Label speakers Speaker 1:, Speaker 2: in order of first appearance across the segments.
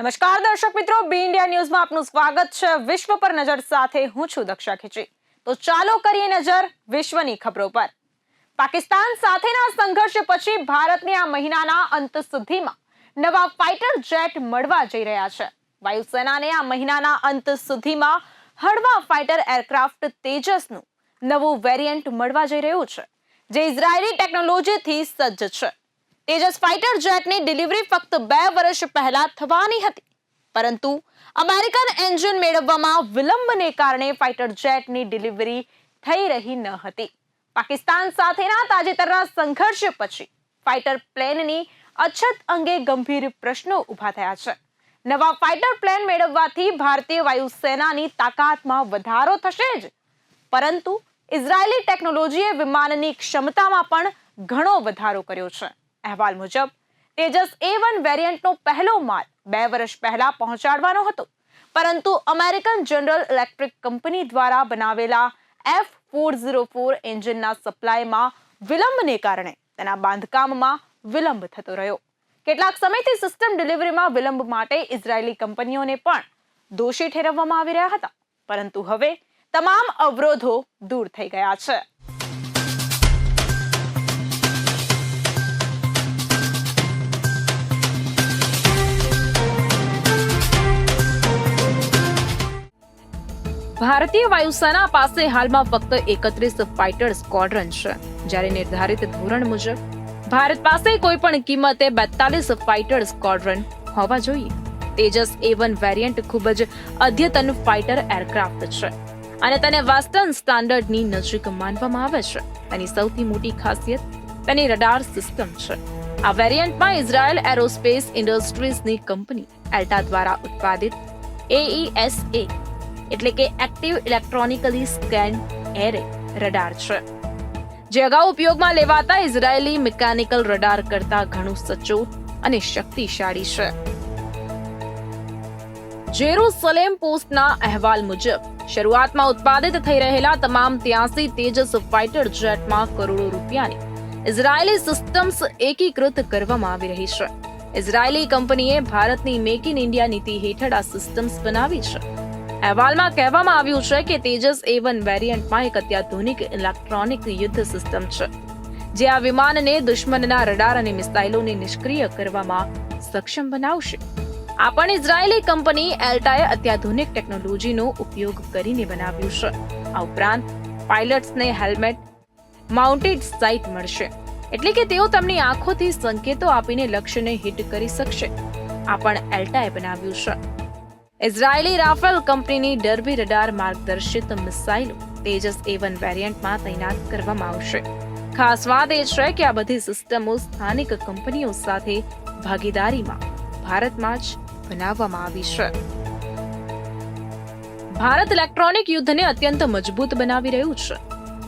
Speaker 1: નમસ્કાર દર્શક મિત્રો, બી ઇન્ડિયા ન્યૂઝમાં આપનું સ્વાગત છે। વિશ્વ પર નજર સાથે હું છું દક્ષા ખીચી। તો ચાલો કરીએ નજર વિશ્વની ખબરો પર। પાકિસ્તાન સાથેના સંઘર્ષ પછી ભારતને આ મહિનાના અંત સુધીમાં નવા ફાઇટર જેટ મળવા જઈ રહ્યા છે। વાયુસેનાને આ મહિનાના અંત સુધીમાં હળવા ફાઇટર એરક્રાફ્ટ તેજસનું નવું વેરિયન્ટ મળવા જઈ રહ્યું છે, જે ઇઝરાયેલી ટેકનોલોજીથી સજ્જ છે। તેજસ ફાઇટર જેટની ડિલિવરી ફક્ત 2 વર્ષ પહેલા થવાની હતી, પરંતુ અમેરિકન એન્જિન મેળવવામાં વિલંબને કારણે ફાઇટર જેટની ડિલિવરી થઈ રહી ન હતી। પાકિસ્તાન સાથેના તાજેતરના સંઘર્ષ પછી ફાઇટર પ્લેનની અછત અંગે ગંભીર પ્રશ્નો ઊભા થયા છે। નવા ફાઇટર પ્લેન મેળવવાથી ભારતીય વાયુસેનાની તાકાતમાં વધારો થશે જ, પરંતુ ઇઝરાયેલી ટેકનોલોજીએ વિમાનની ક્ષમતામાં પણ ઘણો વધારો કર્યો છે। અહેવાલ મુજબ તેજસ A1 વેરિયન્ટનો પહેલો માલ 2 વર્ષ પહેલા પહોંચાડવાનો હતો, પરંતુ અમેરિકન જનરલ ઇલેક્ટ્રિક કંપની દ્વારા બનાવેલા F404 એન્જિનના સપ્લાયમાં વિલંબને કારણે તેના બાંધકામમાં વિલંબ થતો રહ્યો। કેટલાક સમયથી સિસ્ટમ ડિલિવરીમાં વિલંબ માટે ઇઝરાયેલી કંપનીઓને પણ દોષી ઠેરવવામાં આવી રહ્યા હતા, પરંતુ હવે તમામ અવરોધો દૂર થઈ ગયા છે। ભારતીય વાયુસેના પાસે હાલમાં ફક્ત 31 ફાઇટર સ્ક્વોડ્રન છે, જ્યારે નિર્ધારિત ધોરણ મુજબ ભારત પાસે કોઈ પણ કિંમતે 42 ફાઇટર સ્ક્વોડ્રન હોવા જોઈએ। તેજસ A1 વેરિયન્ટ ખૂબ જ અદ્યતન ફાઇટર એરક્રાફ્ટ છે અને તેને વેસ્ટર્ન સ્ટાન્ડર્ડની નજીક માનવામાં આવે છે। તેની સૌથી મોટી ખાસિયત તેની રડાર સિસ્ટમ છે। આ વેરિયન્ટમાં ઇઝરાયેલ એરોસ્પેસ ઇન્ડસ્ટ્રીઝની કંપની એલ્ટા દ્વારા ઉત્પાદિત AESA એટલે કે active electronically scan array radar છે, જે અગાઉ ઉપયોગમાં લેવાતા ઇઝરાયેલી મિકેનિકલ રડાર કરતાં ઘણું સચોટ અને શક્તિશાળી છે। જેરુસલેમ પોસ્ટના અહેવાલ મુજબ શરૂઆતમાં ઉત્પાદિત થઈ રહેલા તમામ 83 તેજસ ફાઇટર જેટમાં કરોડો રૂપિયાની ઇઝરાયેલી સિસ્ટમ્સ એકીકૃત કરવામાં આવી રહી છે। ઇઝરાયેલી કંપનીએ ભારતની મેક ઇન ઇન્ડિયા નીતિ હેઠળ આ સિસ્ટમ્સ બનાવી છે। અહેવાલમાં કહેવામાં આવ્યું છે કે તેજસ A1 વેરિયન્ટમાં એક અત્યાધુનિક ઇલેક્ટ્રોનિક યુદ્ધ સિસ્ટમ છે, જે આ વિમાનને દુશ્મનના રડાર અને મિસાઇલોને નિષ્ક્રિય કરવામાં સક્ષમ બનાવશે। આ પણ ઇઝરાયેલી કંપની એલ્ટાએ અત્યાધુનિક ટેકનોલોજીનો ઉપયોગ કરીને બનાવ્યું છે। આ ઉપરાંત પાયલટ્સને હેલ્મેટ માઉન્ટેડ સાઇટ મળશે, એટલે કે તેઓ તેમની આંખોથી સંકેતો આપીને લક્ષ્યને હિટ કરી શકશે। આ પણ એલ્ટાએ બનાવ્યું છે। ઇઝરાયેલી રાફેલ કંપનીની ડર્બી રડાર માર્ગદર્શિત મિસાઇલો તેજસ A1 વેરિયન્ટમાં તૈનાત કરવામાં આવશે। ખાસ વાત એ છે કે આ બધી સિસ્ટમો સ્થાનિક કંપનીઓ સાથે ભાગીદારીમાં ભારતમાં જ બનાવવામાં આવી છે। ભારત ઇલેક્ટ્રોનિક યુદ્ધને અત્યંત મજબૂત બનાવી રહ્યું છે।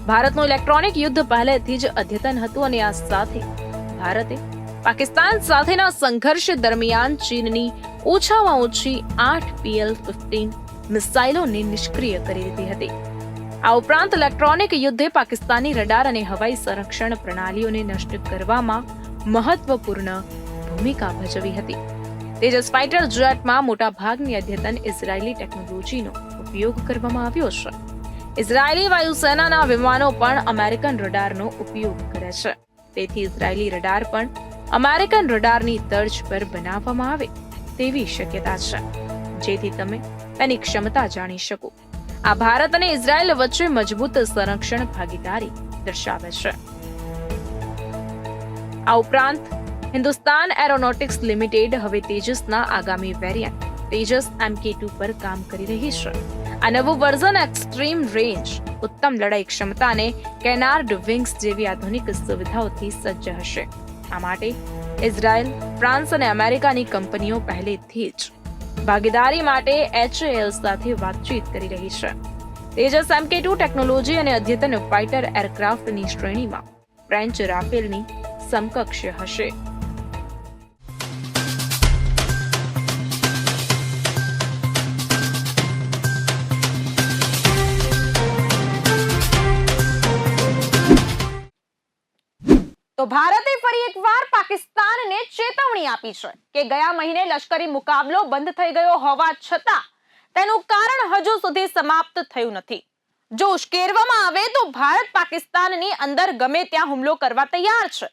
Speaker 1: ભારતનું ઇલેક્ટ્રોનિક યુદ્ધ પહેલેથી જ અદ્યતન હતું અને આ સાથે ભારતે પાકિસ્તાન સાથેના સંઘર્ષ દરમિયાન ચીનની ઓછામાં ઓછી 8 PL-15 મિસાઇલોને નિષ્ક્રિય કરી દીધી હતી। આ ઉપરાંત ઇલેક્ટ્રોનિક યુદ્ધે પાકિસ્તાની રડાર અને હવાઈ સંરક્ષણ પ્રણાલીઓને નષ્ટ કરવામાં મહત્વપૂર્ણ ભૂમિકા ભજવી હતી। તેજસ ફાઇટર જેટમાં મોટાભાગની અદ્યતન ઇઝરાયેલી ટેકનોલોજીનો ઉપયોગ કરવામાં આવ્યો છે। ઇઝરાયેલી વાયુસેનાના વિમાનો પણ અમેરિકન રડારનો ઉપયોગ કરે છે, તેથી ઇઝરાયેલી રડાર પણ અમેરિકન રડારની તર્જ પર બનાવવામાં આવે તેવી શક્યતા છે, જેથી તમે તેની ક્ષમતા જાણી શકો। આ ભારત અને ઇઝરાયેલ વચ્ચે મજબૂત સંરક્ષણ ભાગીદારી દર્શાવે છે। આ ઉપરાંત હિન્દુસ્તાન એરોનોટિક્સ લિમિટેડ હવે તેજસના આગામી વેરિયન્ટ તેજસ MK2 પર કામ કરી રહી છે। આ નવું વર્ઝન એક્સ્ટ્રીમ રેન્જ, ઉત્તમ લડાઈ ક્ષમતા અને કેનાર્ડ વિંગ્સ જેવી આધુનિક સુવિધાઓથી સજ્જ હશે। આ માટે ઇઝરાયેલ, ફ્રાન્સ અને અમેરિકાની કંપનીઓ પહેલેથી જ ભાગીદારી માટે HAL સાથે વાતચીત કરી રહી છે। તેજસ MK2 ટેકનોલોજી અને અદ્યતન ફાઇટર એરક્રાફ્ટની શ્રેણીમાં ફ્રેન્ચ રાફેલની સમકક્ષ હશે। તો તો ભારતે ફરી એકવાર પાકિસ્તાનને ચેતવણી આપી છે કે ગયા મહિને લશ્કરી મુકાબલો બંધ થઈ ગયો હોવા છતાં તેનું કારણ હજુ સુધી સમાપ્ત થયું નથી. જો ઉશ્કેરવામાં આવે તો ભારત પાકિસ્તાનની અંદર ગમે ત્યાં હુમલો કરવા તૈયાર છે.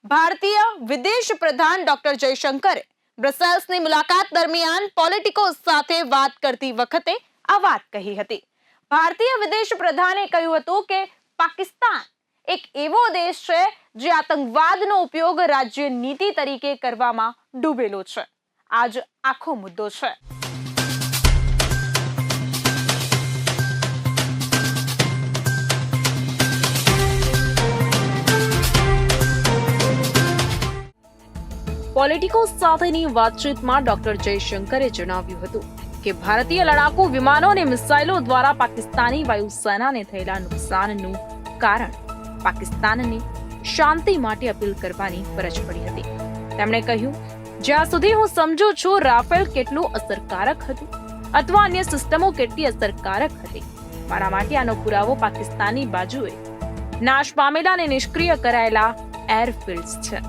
Speaker 1: ભારતીય વિદેશ પ્રધાન ડોક્ટર જયશંકરે બ્રસેલ્સની મુલાકાત દરમિયાન પોલિટિકો સાથે વાત કરતી વખતે આ વાત કહી હતી. ભારતીય વિદેશ પ્રધાને કહ્યું હતું કે પાકિસ્તાન એક એવો દેશ છે જે આતંકવાદનો ઉપયોગ રાજ્ય નીતિ તરીકે કરવામાં ડૂબેલો છે. આ જ આખો મુદ્દો છે. પોલિટિકો સાથેની વાતચીતમાં ડોક્ટર જયશંકરે જણાવ્યું હતું કે ભારતીય લડાકુ વિમાનો અને મિસાઇલો દ્વારા પાકિસ્તાની વાયુસેનાને થયેલા નુકસાનનું કારણ પાકિસ્તાનને શાંતિ માટે અપીલ કરવાની ફરજ પડી હતી. તેમણે કહ્યું, જ્યાં સુધી હું સમજુ છું રાફેલ કેટલું અસરકારક હતું અથવા અન્ય સિસ્ટમો કેટલી અસરકારક હતી, મારા માટે આનો પુરાવો પાકિસ્તાની બાજુએ નાશ પામેલા અને નિષ્ક્રિય કરાયેલા એરફિલ્ડ્સ છે.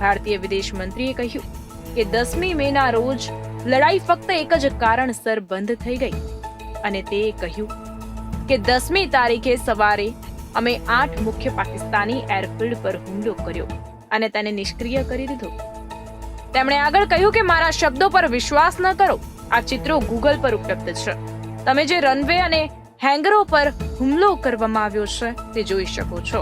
Speaker 1: ભારતીય વિદેશ મંત્રીએ કહ્યું કે 10મી મેના રોજ લડાઈ ફક્ત એક જ કારણસર બંધ થઈ ગઈ અને તે કહ્યું કે 10મી તારીખે સવારે અમે 8 મુખ્ય પાકિસ્તાની એરફિલ્ડ પર હુમલો કર્યો અને તેને નિષ્ક્રિય કરી દીધો. તેમણે આગળ કહ્યું કે મારા શબ્દો પર વિશ્વાસ ન કરો, આ ચિત્રો ગૂગલ પર ઉપલબ્ધ છે. તમે જે રનવે અને હેંગરો પર હુમલો કરવામાં આવ્યો છે તે જોઈ શકો છો.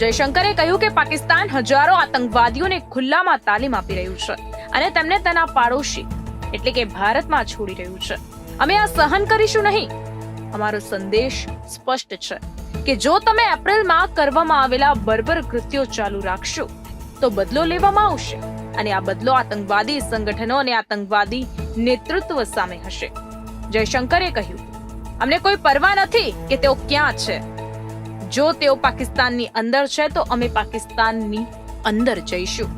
Speaker 1: જયશંકરે કહ્યું કે પાકિસ્તાન હજારો આતંકવાદીઓને ખુલ્લામાં તાલીમ આપી રહ્યું છે અને તેમને તેના પાડોશી એટલે કે ભારતમાં છોડી રહ્યું છે. અમે આ સહન કરીશું નહીં. અમારો સંદેશ સ્પષ્ટ છે કે જો તમે એપ્રિલમાં કરવામાં આવેલા બર્બર કૃત્યો ચાલુ રાખશો તો બદલો લેવામાં આવશે અને આ બદલો આતંકવાદી સંગઠનો અને આતંકવાદી નેતૃત્વ સામે હશે. જયશંકરે કહ્યું, અમને કોઈ પરવા નથી કે તેઓ ક્યાં છે. જો તેઓ પાકિસ્તાનની અંદર છે તો અમે પાકિસ્તાનની અંદર જઈશું.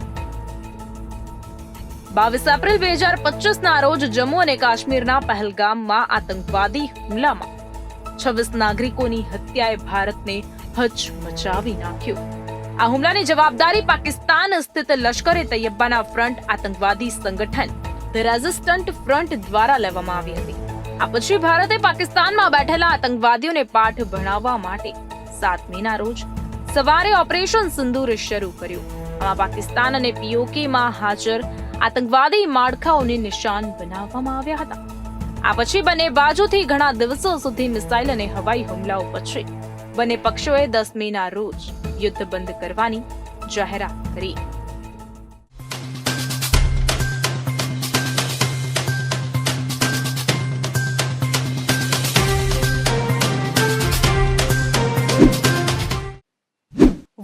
Speaker 1: 22 એપ્રિલ 2025 ના રોજ જમ્મુ અને કાશ્મીરના પહેલગામમાં આતંકવાદી હુમલામાં 26 નાગરિકોની હત્યાએ ભારતને હચમચાવી નાખ્યું. આ હુમલાની જવાબદારી પાકિસ્તાન સ્થિત લશ્કરે તૈયબાના ફ્રન્ટ આતંકવાદી સંગઠન ધ રેઝિસ્ટન્ટ ફ્રન્ટ દ્વારા લેવામાં આવી હતી. આ પછી ભારતે પાકિસ્તાનમાં બેઠેલા આતંકવાદીઓને પાઠ ભણાવવા માટે 7 મેના રોજ સવારે ઓપરેશન સિંદૂર શરૂ કર્યું. આમાં પાકિસ્તાન અને POK માં હાજર આતંકવાદી માળખાઓને નિશાન બનાવવામાં આવ્યા હતા. આ પછી બંને બાજુથી ઘણા દિવસો સુધી મિસાઇલ અને હવાઈ હુમલાઓ પછી બંને પક્ષોએ 10 મેના રોજ યુદ્ધ બંધ કરવાની જાહેરાત કરી.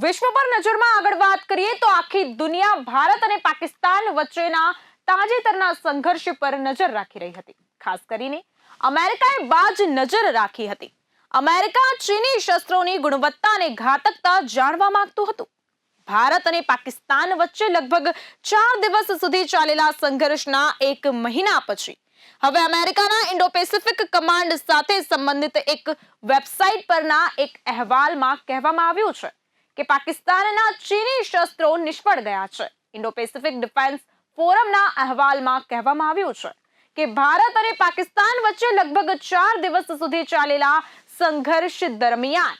Speaker 1: વિશ્વ પર નજરમાં આગળ વાત કરીએ તો આખી દુનિયા ભારત અને પાકિસ્તાન વચ્ચેના તાજેતરના સંઘર્ષ પર નજર રાખી રહી હતી. ખાસ કરીને અમેરિકાએ બાજ નજર રાખી હતી. અમેરિકા ચીની શસ્ત્રોની ગુણવત્તા અને ઘાતકતા જાણવા માંગતું હતું. ભારત અને પાકિસ્તાન વચ્ચે લગભગ 4 દિવસ સુધી ચાલેલા સંઘર્ષના 1 મહિના પછી હવે અમેરિકાના ઇન્ડો પેસિફિક કમાન્ડ સાથે સંબંધિત એક વેબસાઇટ પરના એક અહેવાલમાં કહેવામાં આવ્યું છે કે પાકિસ્તાનના ચીની શસ્ત્રો નિષ્ફળ ગયા છે. ઇન્ડો પેસિફિક ડિફેન્સ ફોરમના અહેવાલમાં કહેવામાં આવ્યું છે કે ભારત અને પાકિસ્તાન વચ્ચે લગભગ 4 દિવસ સુધી ચાલેલા સંઘર્ષ દરમિયાન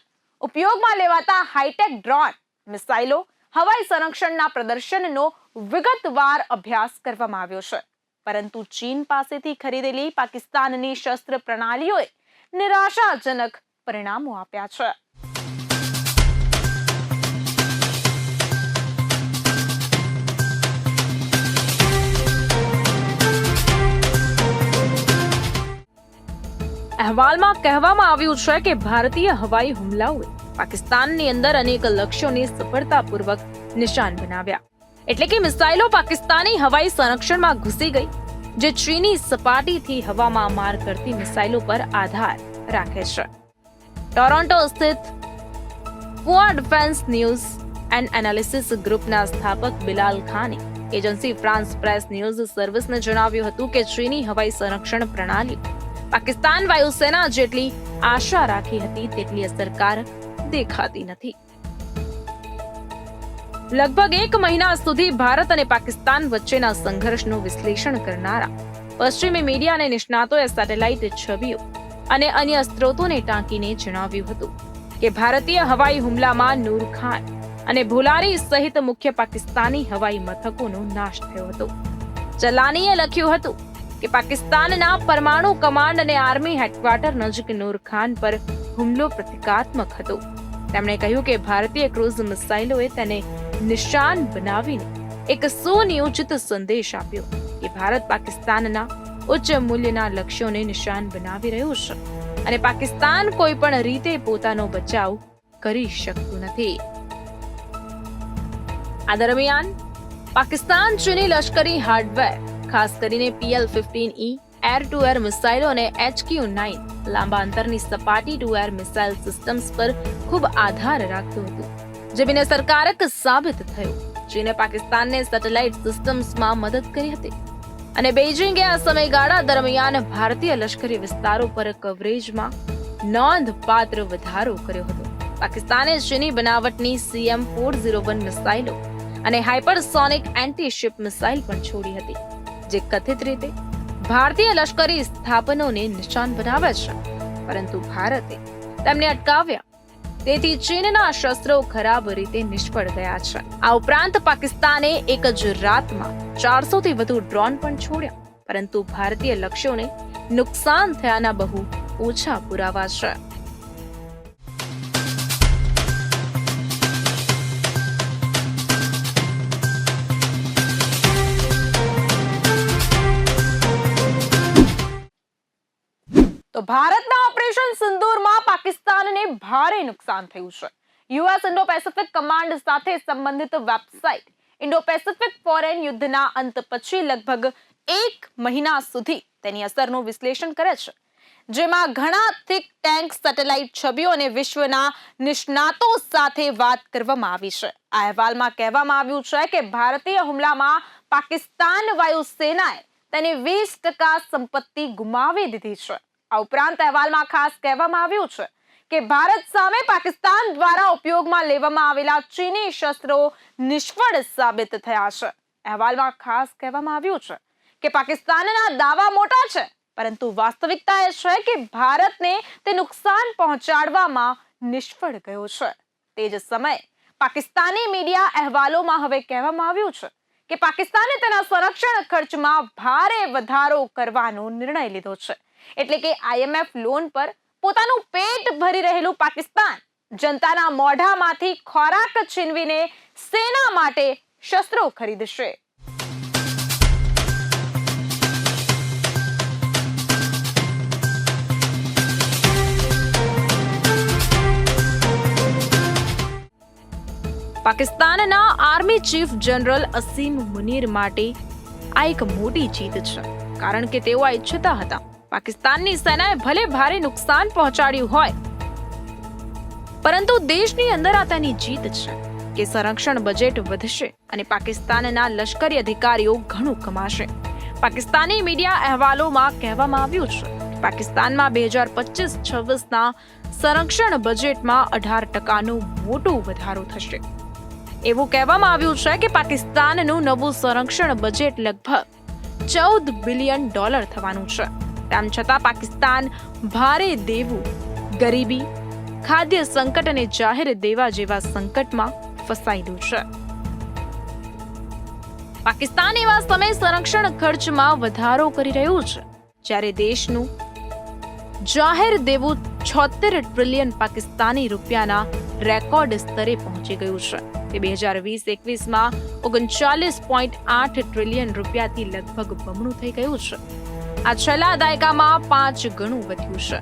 Speaker 1: ઉપયોગમાં લેવાતા હાઈટેક ડ્રોન, મિસાઇલો, હવાઈ સંરક્ષણના પ્રદર્શનનો વિગતવાર અભ્યાસ કરવામાં આવ્યો છે. પરંતુ ચીન પાસેથી ખરીદેલી પાકિસ્તાનની શસ્ત્ર પ્રણાલીઓએ નિરાશાજનક પરિણામો આપ્યા છે. અહેવાલમાં કહેવામાં આવ્યું છે કે ભારતીય હવાઈ હુમલાઓએ પાકિસ્તાનની અંદર અનેક લક્ષ્યોને સફળતાપૂર્વક નિશાન બનાવ્યા. એટલે કે મિસાઇલો પાકિસ્તાની હવાઈ સંરક્ષણમાં ઘૂસી ગઈ, જે ચીની સપાટીથી હવામાં માર કરતી મિસાઇલો પર આધાર રાખે છે. ટોરોન્ટો સ્થિત ફુઆ ડિફેન્સ ન્યૂઝ એન્ડ એનાલિસિસ ગ્રુપના સ્થાપક બિલાલ ખાને એજન્સી ફ્રાન્સ પ્રેસ ન્યૂઝ સર્વિસને જણાવ્યું હતું કે ચીની હવાઈ સંરક્ષણ પ્રણાલી પાકિસ્તાન વાયુસેના જેટલી આશા રાખી હતી તેટલી અસરકારક દેખાતી નથી. લગભગ 1 મહિના સુધી ભારત અને પાકિસ્તાન વચ્ચેના સંઘર્ષનું વિશ્લેષણ કરનારા પશ્ચિમી મીડિયા અને નિષ્ણાતોએ સેટેલાઇટ છબીઓ અને અન્ય સ્ત્રોતોને ટાંકીને જણાવ્યું હતું કે ભારતીય હવાઈ હુમલામાં નૂર ખાન અને ભુલારી સહિત મુખ્ય પાકિસ્તાની હવાઈ મથકોનો નાશ થયો હતો. ચલાનીએ લખ્યું હતું કે પાકિસ્તાનના પરમાણુ કમાન્ડ અને આર્મી હેડક્વાર્ટર નજીક નૂર ખાન પર હુમલો પ્રતિકાત્મક હતો. તેમણે કહ્યું કે ભારતીય ક્રૂઝ મિસાઇલોએ તેને નિશાન બનાવીને એક સુનિયોજિત સંદેશ આપ્યો કે ભારત પાકિસ્તાનના ઉચ્ચ મૂલ્યના લક્ષ્યોને નિશાન બનાવી રહ્યું છે અને પાકિસ્તાન કોઈ પણ રીતે પોતાનો બચાવ કરી શકતું નથી. આ દરમિયાન પાકિસ્તાન ચીની લશ્કરી હાર્ડવેર ખાસ કરીને PL-15E એર ટુ એર મિસાઇલો અને HQ-9 લાંબા અંતરની સપાટી ટુ એર મિસાઇલ સિસ્ટમ્સ પર ખૂબ આધાર રાખતું હતું, જે બિનઅસરકારક સાબિત થયું. ચીને પાકિસ્તાનને સેટેલાઇટ સિસ્ટમ્સમાં મદદ કરી હતી અને બેઇજિંગે આ સમયગાળા દરમિયાન ભારતીય લશ્કરી વિસ્તારો પર કવરેજમાં નોંધપાત્ર વધારો કર્યો હતો. પાકિસ્તાને ચીની બનાવટની CM-401 મિસાઇલો અને હાઇપરસોનિક એન્ટી-શિપ મિસાઇલ પણ છોડી હતી, જે કથિત રીતે ભારતીય લશ્કરી સ્થાપનોને નિશાન બનાવે છે, પરંતુ ભારતે તેમને અટકાવ્યા. તેથી ચીનના શસ્ત્રો ખરાબ રીતે નિષ્ફળ ગયા છે. આ ઉપરાંત પાકિસ્તાને એક જ રાતમાં 400 થી વધુ ડ્રોન પણ છોડ્યા, પરંતુ ભારતીય લક્ષ્યોને નુકસાન થયાના બહુ ઓછા પુરાવા છે. તો ભારતના ઓપરેશન સિંદૂરમાં પાકિસ્તાનને ભારે નુકસાન થયું છે. યુએસ ઇન્ડો પેસિફિક કમાન્ડ સાથે સંબંધિત વેબસાઇટ ઇન્ડો પેસિફિક ફોરેન યુદ્ધના અંત પછી લગભગ 1 મહિના સુધી તેની અસરનું વિશ્લેષણ કરે છે, જેમાં ઘણા થિંક ટેન્ક સેટેલાઇટ છબીઓ અને વિશ્વના નિષ્ણાતો સાથે વાત કરવામાં આવી છે. આ અહેવાલમાં કહેવામાં આવ્યું છે કે ભારતીય હુમલામાં પાકિસ્તાન વાયુસેનાએ તેની 20% સંપત્તિ ગુમાવી દીધી છે. આ ઉપરાંત અહેવાલમાં ખાસ કહેવામાં આવ્યું છે કે ભારત સામે પાકિસ્તાન દ્વારા ઉપયોગમાં લેવામાં આવેલા ચીની શસ્ત્રો નિષ્ફળ સાબિત થયા છે. અહેવાલમાં ખાસ કહેવામાં આવ્યું છે કે પાકિસ્તાનના દાવા મોટા છે, પરંતુ વાસ્તવિકતા એ છે કે ભારતને તે નુકસાન પહોંચાડવામાં નિષ્ફળ ગયો છે. તે જ સમયે પાકિસ્તાની મીડિયા અહેવાલોમાં હવે કહેવામાં આવ્યું છે કે પાકિસ્તાને તેના સંરક્ષણ ખર્ચમાં ભારે વધારો કરવાનો નિર્ણય લીધો છે. એટલે કે IMF લોન પર પોતાનું પેટ ભરી રહેલું પાકિસ્તાન જનતાના મોઢામાંથી ખોરાક છીનવીને સેના માટે શસ્ત્રો ખરીદશે. પાકિસ્તાનના આર્મી ચીફ જનરલ અસીમ મુનીર માટે આ એક મોટી જીત છે, કારણ કે તેઓ આ ઈચ્છતા હતા પાકિસ્તાનની સેનાએ ભલે ભારે નુકસાન પહોંચાડ્યું હોય, પરંતુ દેશની અંદર આ તેની જીત છે કે સંરક્ષણ બજેટ વધશે અને પાકિસ્તાનના લશ્કરી અધિકારીઓ ઘણું કમાશે. પાકિસ્તાની મીડિયા અહેવાલોમાં કહેવામાં આવ્યું છે કે પાકિસ્તાનમાં 2025-26ના સંરક્ષણ બજેટમાં 18%નો મોટો વધારો થશે. એવું કહેવામાં આવ્યું છે કે પાકિસ્તાનનું નવું સંરક્ષણ બજેટ લગભગ $14 બિલિયન થવાનું છે. તેમ છતાં પાકિસ્તાન ભારે દેવું, ગરીબી, ખાદ્ય સંકટ અને જાહેર દેવા જેવા સંકટમાં ફસાયેલું છે. પાકિસ્તાન એવા સમયે સંરક્ષણ ખર્ચમાં વધારો કરી રહ્યું છે જ્યારે દેશનું જાહેર દેવું 76 ટ્રિલિયન પાકિસ્તાની રૂપિયાના રેકોર્ડ સ્તરે પહોંચી ગયું છે. તે 2020-21માં 39.8 ટ્રિલિયન રૂપિયાથી લગભગ બમણું થઈ ગયું છે. આ છેલ્લા દાયકામાં 5 ગણું વધ્યું છે.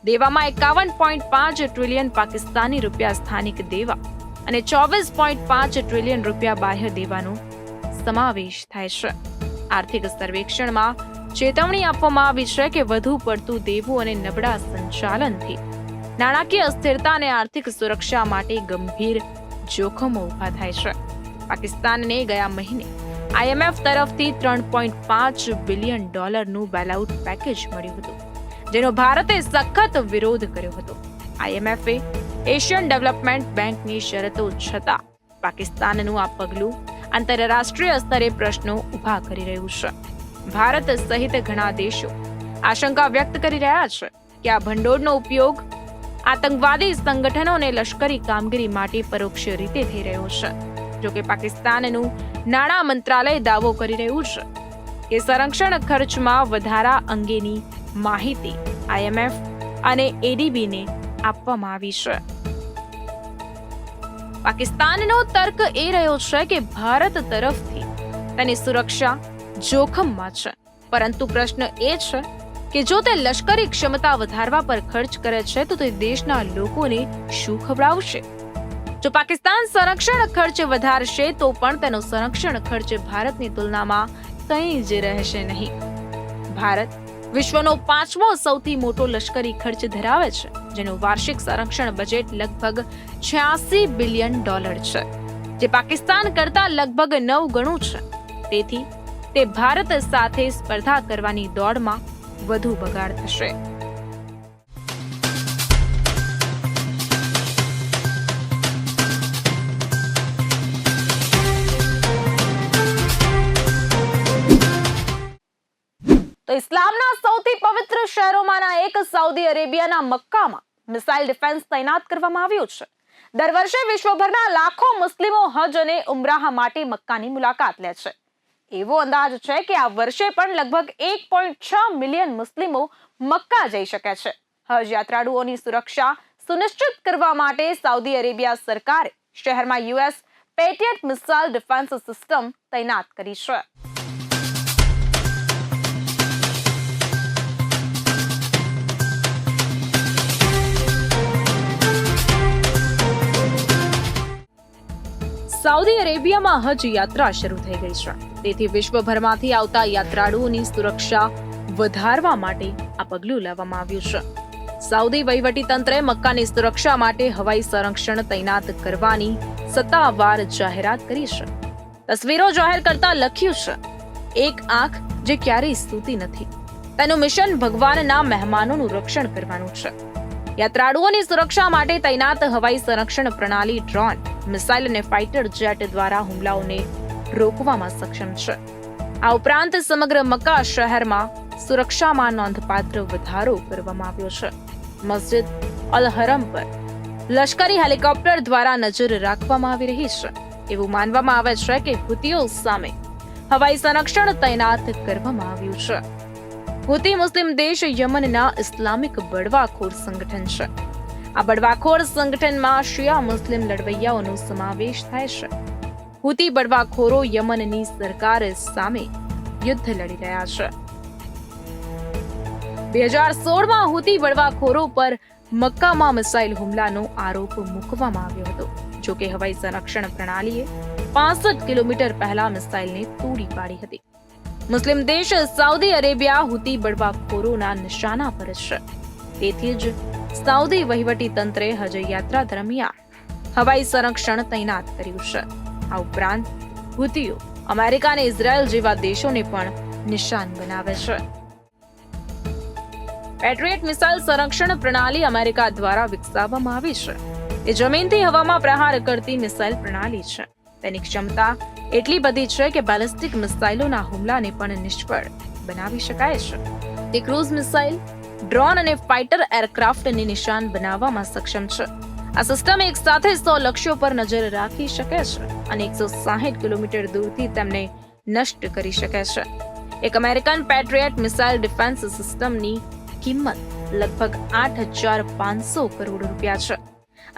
Speaker 1: દેવામાં 51.5 ટ્રિલિયન પાકિસ્તાની રૂપિયા સ્થાનિક દેવા અને 24.5 ટ્રિલિયન રૂપિયા બાહ્ય દેવાનો સમાવેશ થાય છે. આર્થિક સર્વેક્ષણમાં ચેતવણી આપવામાં આવી છે કે વધુ પડતું દેવું અને નબળા સંચાલનથી નાણાકીય અસ્થિરતા અને આર્થિક સુરક્ષા માટે ગંભીર જોખમો ઊભા થાય છે. પાકિસ્તાનને ગયા મહિને IMF તરફથી $3.5 બિલિયન નું બેલઆઉટ પેકેજ મળ્યું હતું, જેનો ભારતે સખત વિરોધ કર્યો હતો. IMFએ એશિયન ડેવલપમેન્ટ બેંકની શરતો છતાં પાકિસ્તાનનું આ પગલું આંતરરાષ્ટ્રીય સ્તરે પ્રશ્નો ઊભા કરી રહ્યું છે. ભારત સહિત ઘણા દેશો આશંકા વ્યક્ત કરી રહ્યા છે કે આ ભંડોળનો ઉપયોગ આતંકવાદી સંગઠનો અને લશ્કરી કામગીરી માટે પરોક્ષ રીતે થઈ રહ્યો છે. જોકે પાકિસ્તાનનું નાણાં મંત્રાલય દાવો કરી રહ્યું છે કે સંરક્ષણ ખર્ચમાં વધારા અંગેની માહિતી IMF અને ADB-ને આપવામાં આવી છે. પાકિસ્તાનનો તર્ક એ રહ્યો છે કે ભારત તરફથી તેની સુરક્ષા જોખમમાં છે, પરંતુ પ્રશ્ન એ છે કે જો તે લશ્કરી ક્ષમતા વધારવા પર ખર્ચ કરે છે તો તે દેશના લોકોને શું ખવડાવશે? જો પાકિસ્તાન સંરક્ષણ ખર્ચ વધારશે તો પણ તેનો સંરક્ષણ ખર્ચ ભારતની તુલનામાં કંઈ જ રહેશે નહીં. ભારત વિશ્વનો 5મો સૌથી મોટો લશ્કરી ખર્ચ ધરાવે છે, જેનું વાર્ષિક સંરક્ષણ બજેટ લગભગ $86 બિલિયન છે, જે પાકિસ્તાન કરતા લગભગ 9 ગણું છે. તેથી તે ભારત સાથે સ્પર્ધા કરવાની દોડમાં વધુ બગાડ થશે. તો ઇસ્લામના સૌથી પવિત્ર શહેરોમાંના એક સાઉદી અરેબિયાના મક્કામાં મિસાઇલ ડિફેન્સ તૈનાત કરવામાં આવ્યું છે. દર વર્ષે વિશ્વભરના લાખો મુસ્લિમો હજ અને ઉમરાહ માટે મક્કાની મુલાકાત લે છે. એવો અંદાજ છે કે આ વર્ષે પણ લગભગ 1.6 મિલિયન મુસ્લિમો મક્કા જઈ શકે છે. હજ યાત્રાળુઓની સુરક્ષા સુનિશ્ચિત કરવા માટે સાઉદી અરેબિયા સરકારે શહેરમાં US પેટ્રિયટ મિસાઇલ ડિફેન્સ સિસ્ટમ તૈનાત કરી છે. સાઉદી અરેબિયામાં હજ યાત્રા શરૂ થઈ ગઈ છે. તેથી વિશ્વભરમાંથી આવતા યાત્રાળુઓની સુરક્ષા વધારવા માટે આ પગલું લેવામાં આવ્યું છે. સાઉદી વહીવટીતંત્રે મક્કાની સુરક્ષા માટે હવાઈ સંરક્ષણ તૈનાત કરવાની સત્તાવાર જાહેરાત કરી છે. તસવીરો જાહેર કરતા લખ્યું છે, એક આંખ જે ક્યારેય સૂતી નથી. તેનું મિશન ભગવાનના મહેમાનોનું રક્ષણ કરવાનું છે. યાત્રાળુઓની સુરક્ષા માટે તૈનાત હવાઈ સંરક્ષણ પ્રણાલી ડ્રોન, મિસાઇલ અને ફાઇટર જેટ દ્વારા હુમલાઓને રોકવામાં સક્ષમ છે. આ ઉપરાંત સમગ્ર મક્કા શહેરમાં સુરક્ષામાં નોંધપાત્ર વધારો કરવામાં આવ્યો છે. મસ્જિદ અલ હરમ પર લશ્કરી હેલિકોપ્ટર દ્વારા નજર રાખવામાં આવી રહી છે. એવું માનવામાં આવે છે કે હુતીઓ સામે હવાઈ સંરક્ષણ તૈનાત કરવામાં આવ્યું છે. હુતી મુસ્લિમ દેશ યમનના ઇસ્લામિક બળવાખોર સંગઠન છે. આ બળવાખોર સંગઠનમાં શિયા મુસ્લિમ લડવૈયાઓનો સમાવેશ થાય છે. હુતી બળવાખોરો યમનની સરકાર સામે યુદ્ધ લડી રહ્યા છે. 2016માં હુતી બળવાખોરો પર મક્કામાં મિસાઇલ હુમલાનો આરોપ મૂકવામાં આવ્યો હતો. જોકે હવાઈ સંરક્ષણ પ્રણાલીએ 65 કિલોમીટર પહેલા મિસાઇલને તોડી પાડી હતી. મુસ્લિમ દેશ સાઉદી અરેબિયા હુતી બળવાખોરોના નિશાના પર છે. તેથી જ સાઉદી વહીવટી તંત્રે હજ યાત્રા દરમિયાન હવાઈ સંરક્ષણ તૈનાત કર્યું છે. આ ઉપરાંત હુતીઓ અમેરિકા અને ઇઝરાયલ જેવા દેશોને પણ નિશાન બનાવે છે. પેટ્રિયટ મિસાઇલ સંરક્ષણ પ્રણાલી અમેરિકા દ્વારા વિકસાવવામાં આવી છે. તે જમીનથી હવામાં પ્રહાર કરતી મિસાઇલ પ્રણાલી છે. તેની ક્ષમતા એટલી બધી છે કે બેલિસ્ટિક મિસાઇલોના હુમલાને પણ નિષ્ફળ બનાવી શકાય છે. તે ક્રૂઝ મિસાઇલ, ડ્રોન અને ફાઇટર એરક્રાફ્ટને નિશાન બનાવવામાં સક્ષમ છે. આ સિસ્ટમ એક સાથે 100 લક્ષ્યો પર નજર રાખી શકે છે અને 160 કિલોમીટર દૂરથી તેમને નષ્ટ કરી શકે છે. એક અમેરિકન પેટ્રિયટ મિસાઇલ ડિફેન્સ સિસ્ટમની કિંમત લગભગ 8,500 કરોડ રૂપિયા છે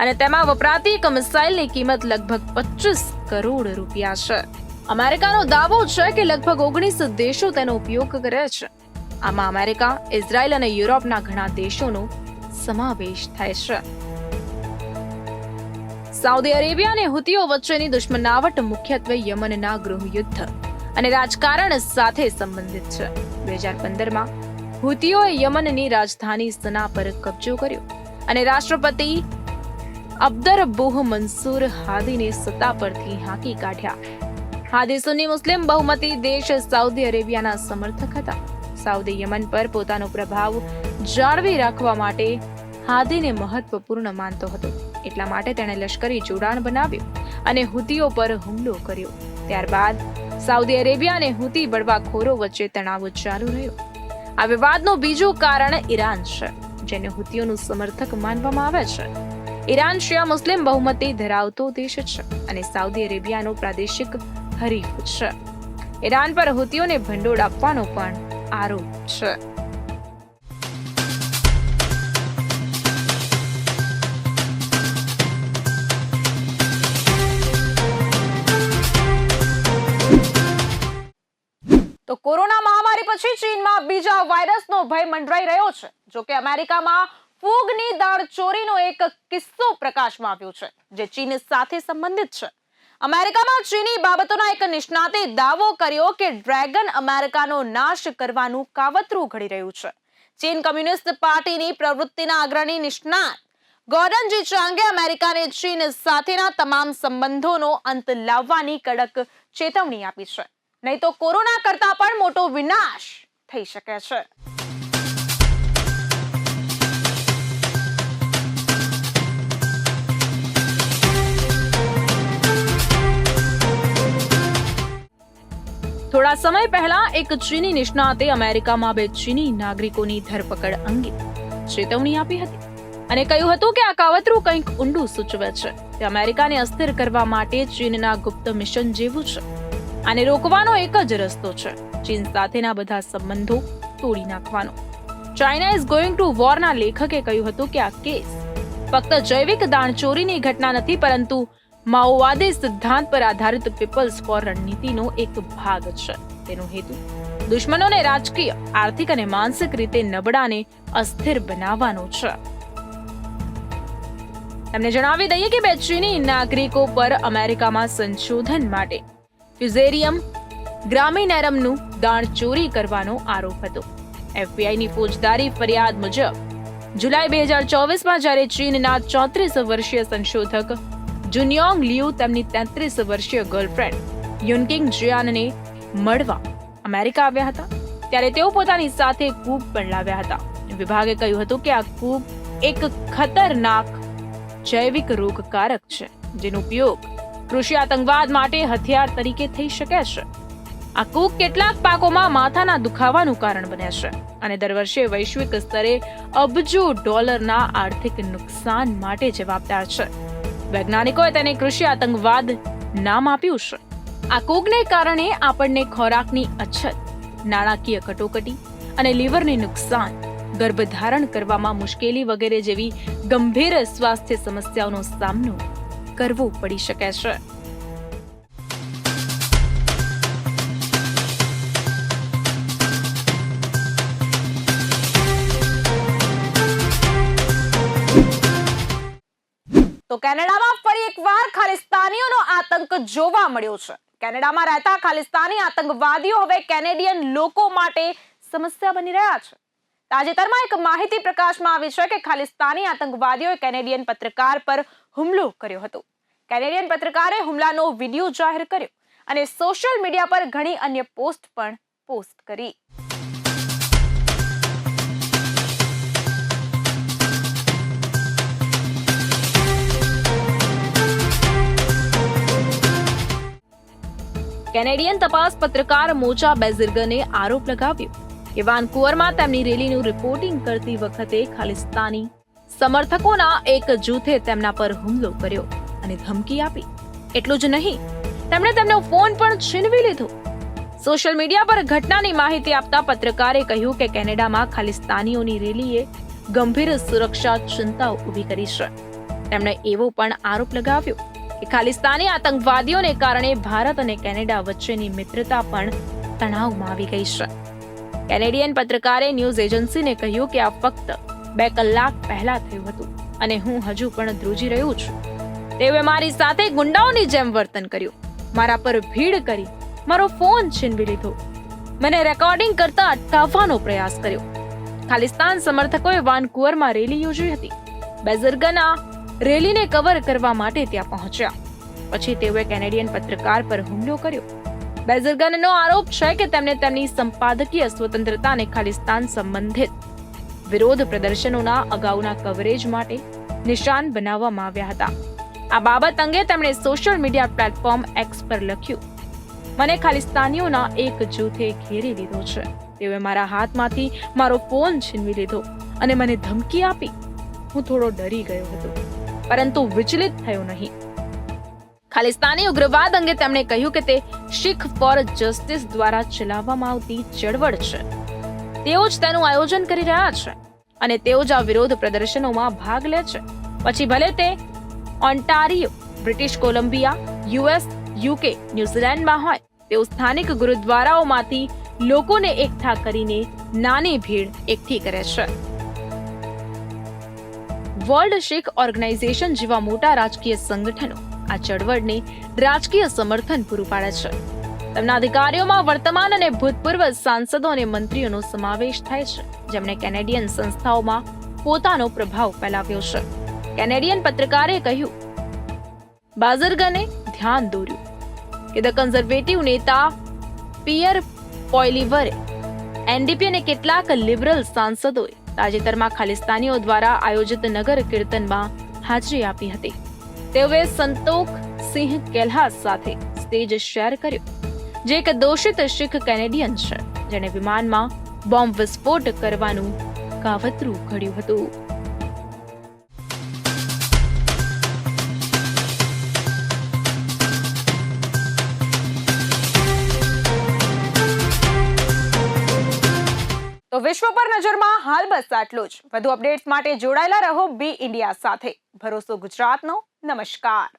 Speaker 1: અને તેમાં વપરાતી એક મિસાઇલની કિંમત લગભગ 25 કરોડ રૂપિયા છે. અમેરિકાનો દાવો છે કે લગભગ 19 દેશો તેનો ઉપયોગ કરે છે. આમાં અમેરિકા, ઇઝરાયલ અને યુરોપના ઘણા દેશોનો સમાવેશ થાય છે. સાઉદી અરેબિયા અને હુતીઓ વચ્ચેની દુશ્મનાવટ મુખ્યત્વે યમનના ગૃહયુદ્ધ અને રાજકારણ સાથે સંબંધિત છે. 2015માં હુતીઓએ યમનની રાજધાની સના પર કબજો કર્યો અને રાષ્ટ્રપતિ અબ્દરબુહ મંસૂર હાદીને સત્તા પરથી હાંકી કાઢ્યા. હાદી સુન્ની મુસ્લિમ બહુમતી દેશ સાઉદી અરેબિયાના સમર્થક હતા. સાઉદી યમન પર પોતાનો પ્રભાવ જાળવી રાખવા માટે હાદીને મહત્વપૂર્ણ માનતો હતો. એટલા માટે તેણે લશ્કરી જોડાણ બનાવ્યું અને હુતીઓ પર હુમલો કર્યો. ત્યારબાદ સાઉદી અરેબિયા અને હુતી બળવાખોરો વચ્ચે તણાવ ચાલુ રહ્યો. આ વિવાદનું બીજું કારણ ઈરાન છે, જેને હુતીઓનું સમર્થક માનવામાં આવે છે. ઈરાન શિયા મુસ્લિમ બહુમતી ધરાવતો દેશ છે અને સાઉદી અરેબિયાનો પ્રાદેશિક હરીફ છે. ઈરાન પર હુતીઓને ભંડોળ આપવાનો પણ આરોપ છે. તો કોરોના મહામારી પછી ચીનમાં બીજા વાયરસનો ભય મંડરાઈ રહ્યો છે. જો કે અમેરિકામાં ફૂગની દાણચોરીનો એક કિસ્સો પ્રકાશમાં આવ્યો છે, જે ચીન સાથે સંબંધિત છે. અમેરિકામાં ચીની બાબતોના એક નિષ્ણાતે દાવો કર્યો કે ડ્રેગન અમેરિકાનો નાશ કરવાનું કાવતરું ઘડી રહ્યું છે. ચીન કમ્યુનિસ્ટ પાર્ટીની પ્રવૃત્તિના અગ્રણી નિષ્ણાત ગોર્ડન જી ચાંગે અમેરિકાને ચીન સાથેના તમામ સંબંધોનો અંત લાવવાની કડક ચેતવણી આપી છે. નહીં તો કોરોના કરતા પણ મોટો વિનાશ થઈ શકે છે. થોડા સમય પહેલા એક ચીની નિષ્ણાતે અમેરિકામાં 2 ચીની નાગરિકોની ધરપકડ અંગે ચેતવણી આપી હતી અને કહ્યું હતું કે આ કાવતરું કંઈક ઊંડું સૂચવે છે. તે અમેરિકાને અસ્થિર કરવા માટે ચીનના ગુપ્ત મિશન જેવું છે. આને રોકવાનો એક જ રસ્તો છે, ચીન સાથેના બધા સંબંધો તોડી નાખવાનો. ચાઇના ઇઝ ગોઈંગ ટુ વોરના લેખકે કહ્યું હતું કે આ કેસ ફક્ત જૈવિક દાણચોરીની ઘટના નથી, પરંતુ માઓવાદી સિદ્ધાંત પર આધારિત પીપલ્સ ફોર રણનીતિનો એક ભાગ છે. તેનો હેતુ દુશ્મનોને રાજકીય, આર્થિક અને માનસિક રીતે નબળાને અસ્થિર બનાવવાનો છે. તમને જણાવી દઈએ કે 2 ચીની નાગરિકો પર અમેરિકામાં સંશોધન માટે ફ્યુઝેરિયમ ગ્રામિનેરમનું દાણચોરી કરવાનો આરોપ હતો. એફબીઆઈની ફોજદારી ફરિયાદ મુજબ જુલાઈ 2024માં જ્યારે ચીનના 34 વર્ષીય સંશોધક જુનિયોંગ લિયુ તેમની 33 વર્ષીય ગર્લફ્રેન્ડ યુનકિંગ જિયાનને મળવા અમેરિકા આવ્યા હતા, ત્યારે તેઓ પોતાની સાથે કૂબ પણ લાવ્યા હતા. વિભાગે કહ્યું હતું કે આ કૂબ એક ખતરનાક જૈવિક રોગકારક છે, જેનો ઉપયોગ કૃષિ આતંકવાદ માટે હથિયાર તરીકે થઈ શકે છે. આ કૂબ કેટલાક પાકોમાં માથાના દુખાવાનું કારણ બને છે અને દર વર્ષે વૈશ્વિક સ્તરે અબજો ડોલરના આર્થિક નુકસાન માટે જવાબદાર છે. વૈજ્ઞાનિકોએ તેને કૃષિ આતંકવાદ નામ આપ્યું છે. આ કૂગને કારણે આપણને ખોરાકની અછત, નાણાકીય કટોકટી અને લીવરને નુકસાન, ગર્ભધારણ કરવામાં મુશ્કેલી વગેરે જેવી ગંભીર સ્વાસ્થ્ય સમસ્યાઓનો સામનો કરવો પડી શકે છે. તો કેનેડામાં ફરી એકવાર ખાલિસ્તાનીઓનો આતંક જોવા મળ્યો છે. કેનેડામાં રહેતા ખાલિસ્તાની આતંકવાદીઓ હવે કેનેડિયન લોકો માટે સમસ્યા બની રહ્યા છે. તાજેતરમાં એક માહિતી પ્રકાશમાં આવી છે કે ખાલિસ્તાની આતંકવાદીઓએ કેનેડિયન પત્રકાર પર હુમલો કર્યો હતો. કેનેડિયન પત્રકારે હુમલાનો વિડીયો જાહેર કર્યો અને સોશિયલ મીડિયા પર ઘણી અન્ય પોસ્ટ પણ પોસ્ટ કરી. કેનેડિયન તપાસ પત્રકાર મોચા બેઝિર્ગને આરોપ લગાવ્યો કે વાનકુવરમાં તેમની રેલીનું રિપોર્ટિંગ કરતી વખતે ખાલિસ્તાની સમર્થકોના એક જૂથે તેમના પર હુમલો કર્યો અને ધમકી આપી. એટલું જ નહીં, તેમણે તેમનો ફોન પણ છીનવી લીધો. સોશિયલ મીડિયા પર ઘટનાની માહિતી આપતા પત્રકારે કહ્યું કે કેનેડામાં ખાલિસ્તાનીઓની રેલીએ ગંભીર સુરક્ષા ચિંતાઓ ઊભી કરી છે. તેમણે એવો પણ આરોપ લગાવ્યો કે ખાલિસ્તાની આતંકવાદીઓને કારણે ભારત અને કેનેડા વચ્ચેની મિત્રતા પણ તણાવમાં આવી ગઈ છે. કેનેડિયન પત્રકારે ન્યૂઝ એજન્સીને કહ્યું કે આ ફક્ત 2 કલાક પહેલા થયું હતું અને હું હજુ પણ ધ્રુજી રહ્યું છું. તેઓએ મારી સાથે ગુંડાઓની જેમ વર્તન કર્યું, મારા પર ભીડ કરી, મારો ફોન છીનવી લીધો, મને રેકોર્ડિંગ કરતા અટકાવવાનો પ્રયાસ કર્યો. ખાલિસ્તાન સમર્થકોએ વાનકુવરમાં રેલી યોજી હતી. બેઝર્ગના રેલીને કવર કરવા માટે ત્યાં પહોંચ્યા. પછી તેઓએ કેનેડિયન પત્રકાર પર હુમલો કર્યો. બેઝર્ગનનો આરોપ છે કે તેમને તેમની સંપાદકીય સ્વતંત્રતાને ખાલિસ્તાન સંબંધિત વિરોધ પ્રદર્શનોના અગાઉના કવરેજ માટે નિશાન બનાવવામાં આવ્યા હતા. આ બાબત અંગે તેમણે સોશિયલ મીડિયા પ્લેટફોર્મ એક્સ પર લખ્યું, મને ખાલિસ્તાનીઓના એક જૂથે ઘેરી લીધો છે. તેઓએ મારા હાથમાંથી મારો ફોન છીનવી લીધો અને મને ધમકી આપી. હું થોડો ડરી ગયો હતો, પરંતુ વિચલિત થયો નહીં. ખાલિસ્તાની ઉગ્રવાદ અંગે તેમણે કહ્યું કે તે શીખ ફોર જસ્ટિસ દ્વારા ચલાવવામાં આવતી ચળવળ છે. તેઓ જ તેનું આયોજન કરી રહ્યા છે અને તેઓ જ આ વિરોધ પ્રદર્શનોમાં ભાગ લે છે. પછી ભલે તે Ontario, British Columbia, US, UK, ન્યુઝીલેન્ડમાં હોય, તેઓ સ્થાનિક ગુરુદ્વારાઓમાંથી લોકોને એકઠા કરીને નાની ભીડ એકઠી કરે છે. વર્લ્ડ શીખ ઓર્ગેનાઇઝેશન જેવા મોટા રાજકીય સંગઠનો આ ચળવળને રાજકીય સમર્થન પૂરું પાડે છે. તેમના અધિકારીઓમાં વર્તમાન અને ભૂતપૂર્વ સાંસદો અને મંત્રીઓનો સમાવેશ થાય છે, જેમણે કેનેડિયન સંસ્થાઓમાં પોતાનો પ્રભાવ ફેલાવ્યો છે. કેનેડિયન પત્રકારે કહ્યું, બાઝરગને ધ્યાન દોર્યું કે ધ કન્ઝર્વેટિવ નેતા પિયર પોઇલિવરે, એનડીપી અને કેટલાક લિબરલ સાંસદોએ તાજેતરમાં ખાલિસ્તાનીઓ દ્વારા આયોજિત નગર કીર્તનમાં હાજરી આપી હતી. તેઓએ સંતોખ સિંહ કેલ્હાસ સાથે સ્ટેજ શેર કર્યો, જે એક દોષિત શીખ કેનેડિયન છે, જેણે વિમાનમાં બોમ્બ વિસ્ફોટ કરવાનું કાવતરું ઘડ્યું હતું. તો વિશ્વ પર નજરમાં હાલ બસ આટલું જ. વધુ અપડેટ્સ માટે જોડાયેલા રહો બી ઇન્ડિયા સાથે. ભરોસો ગુજરાતનો. નમસ્કાર.